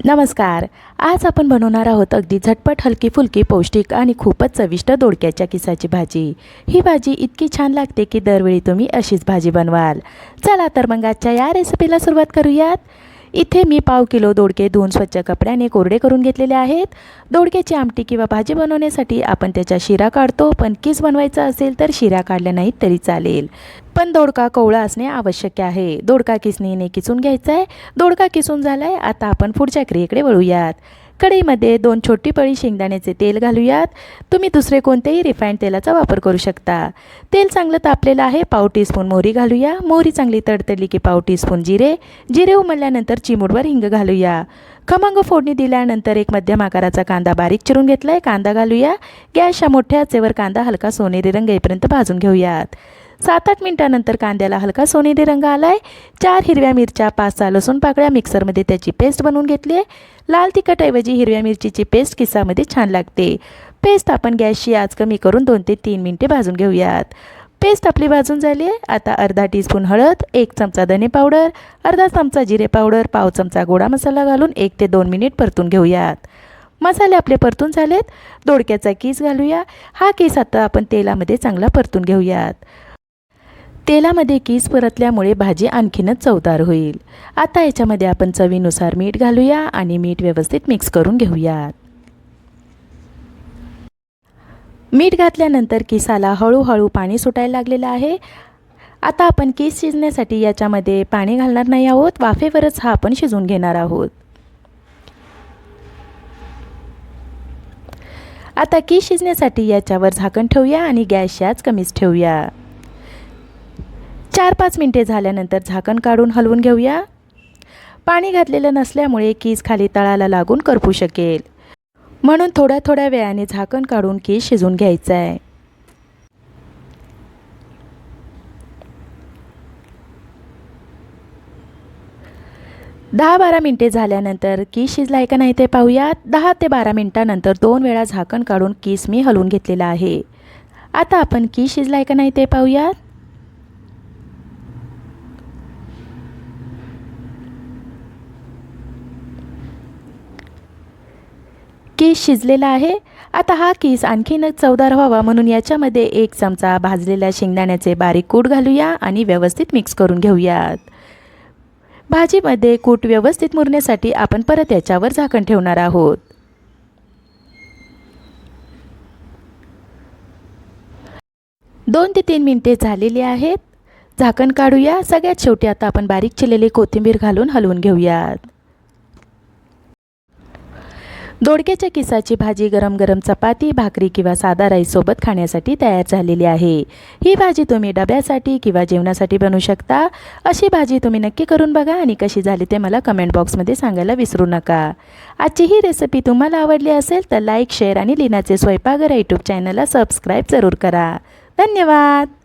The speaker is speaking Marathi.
नमस्कार. आज आपण बनवणार आहोत अगदी झटपट, हलकी फुलकी, पौष्टिक आणि खूपच चविष्ट दोडक्याच्या किसाची भाजी. ही भाजी इतकी छान लागते की दरवेळी तुम्ही अशीच भाजी बनवाल. चला तर मग आजच्या या रेसिपीला सुरुवात करूयात. इथे मी पाव किलो दोडके धुवून स्वच्छ कपड्याने कोरडे करून घेतलेले आहेत. दोडक्याची आमटी किंवा भाजी बनवण्यासाठी आपण त्याच्या शिरा काढतो, पण किस बनवायचा असेल तर शिरा काढल्या नाहीत तरी चालेल. पण दोडका कोवळा असणे आवश्यक आहे. दोडका किसणीने किसून घ्यायचा आहे. दोडका किसून झालाय. आता आपण पुढच्या क्रियेकडे वळूयात. कढईमध्ये 2 छोटी पळी शेंगदाण्याचे तेल घालूयात. तुम्ही दुसरे कोणतेही रिफाईंड तेलाचा वापर करू शकता. तेल चांगलं तापलेलं आहे. पाव टीस्पून मोहरी घालूया. मोहरी चांगली तडतडली की पाव टीस्पून जिरे उमलल्यानंतर चिमूटभर हिंग घालूया. खमंग फोडणी दिल्यानंतर एक मध्यम आकाराचा कांदा बारीक चिरून घेतलाय. कांदा घालूया. गॅसच्या मोठ्या आचेवर कांदा हलका सोनेरी रंग येईपर्यंत भाजून घेऊयात. 7-8 मिनिटांनंतर कांद्याला हलका सोनेरी रंग आलाय. 4 हिरव्या मिरच्या, 5-6 लसूण पाकळ्या मिक्सरमध्ये त्याची पेस्ट बनवून घेतली आहे. लाल तिखटऐवजी हिरव्या मिरचीची पेस्ट किसामध्ये छान लागते. पेस्ट आपण गॅसची आच कमी करून 2 ते 3 मिनिटे भाजून घेऊयात. पेस्ट आपली भाजून झाली आहे. आता अर्धा टीस्पून हळद, 1 चमचा धने पावडर, अर्धा चमचा जिरे पावडर, पाव चमचा गोडा मसाला घालून 1 ते 2 मिनिट परतून घेऊयात. मसाले आपले परतून झालेत. दोडक्याचा किस घालूया. हा किस आता आपण तेलामध्ये चांगला परतून घेऊयात. तेलामध्ये किस परतल्यामुळे भाजी आणखीनच चवदार होईल. आता याच्यामध्ये आपण चवीनुसार मीठ घालूया आणि मीठ व्यवस्थित मिक्स करून घेऊयात. मीठ घातल्यानंतर किसाला हळूहळू पाणी सुटायला लागलेलं आहे. आता आपण किस शिजण्यासाठी याच्यामध्ये पाणी घालणार नाही आहोत. वाफेवरच हा आपण शिजवून घेणार आहोत. आता किस शिजण्यासाठी याच्यावर झाकण ठेवूया आणि गॅसची आच कमीच ठेवूया. 4-5 मिनिटे झाल्यानंतर झाकण काढून हलवून घेऊया. पाणी घातलेलं नसल्यामुळे किस खाली तळाला लागून करपू शकेल, म्हणून थोड्या वेळाने झाकण काढून किस शिजवून घ्यायचा आहे. दहा 12 मिनिटे झाल्यानंतर किस शिजला आहे का नाही ते पाहूयात. 10 ते 12 मिनिटांनंतर 2 वेळा झाकण काढून किस मी हलवून घेतलेला आहे. आता आपण किस शिजला आहे का नाही ते पाहूयात. किस शिजलेला आहे. आता हा किस आणखीनच चवदार व्हावा म्हणून याच्यामध्ये 1 चमचा भाजलेल्या शेंगदाण्याचे बारीक कूट घालूया आणि व्यवस्थित मिक्स करून घेऊयात. भाजीमध्ये कूट व्यवस्थित मुरण्यासाठी आपण परत याच्यावर झाकण ठेवणार आहोत. 2 ते 3 मिनिटे झालेली आहेत. झाकण काढूया. सगळ्यात शेवटी आता आपण बारीक चिरलेली कोथिंबीर घालून हलवून घेऊयात. दोडक्याच्या किसाची भाजी गरम गरम चपाती, भाकरी किंवा साधा राईस सोबत खाण्यासाठी तयार झालेली आहे. ही भाजी तुम्ही डब्यासाठी किंवा जेवणासाठी बनवू शकता. अशी भाजी तुम्ही नक्की करून बघा आणि कशी झाली ते मला कमेंट बॉक्समध्ये सांगायला विसरू नका. आजची ही रेसिपी तुम्हाला आवडली असेल तर लाईक, शेअर आणि लीनाचे स्वयंपाकघर यूट्यूब चॅनलला सबस्क्राईब जरूर करा. धन्यवाद.